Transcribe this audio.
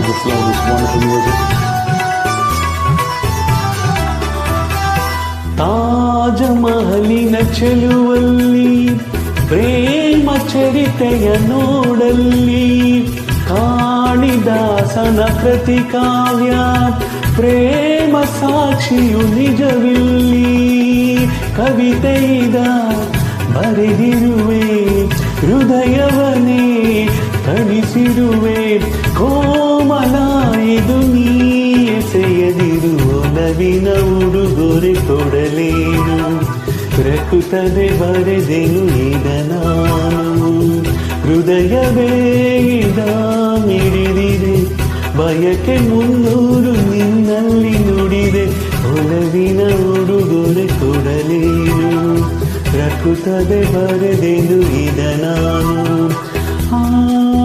to this wonderful music. ತಾಜ ಮಹಲಿನ ಚೆಲುವಲ್ಲಿ ಪ್ರೇಮ ಚರಿತೆಯ ನೋಡಲ್ಲಿ ಕಾಳಿದಾಸನ ಪ್ರತಿಕಾವ್ಯ ಪ್ರೇಮ ಸಾಕ್ಷಿಯು ನಿಜವಿಲ್ಲಿ ಕವಿತೆಯಿದ ಬರೆದಿರುವೆ ಹೃದಯವನೇ ಕಳಿಸಿರುವೆ ಕೋಮಲ ಇದು ನೀ ಎಸೆಯದಿರು ಒಲವಿನ ಉಡುಗೊರೆ ಕೊಡಲೇನು ಪ್ರಕೃತದೆ ಬರೆದೆನು ಈಗ ನಾನು ಹೃದಯವೇ ಇದ ಮಿಡಿದಿದೆ ಬಯಕೆ 300 ನಿನ್ನಲ್ಲಿ ನುಡಿದೆ ಒಲವಿನ ಉಡುಗೊರೆ ಕೊಡಲೇನು ಪ್ರಕೃತದೆ ಬರೆದೆನು ಈಗ ನಾನು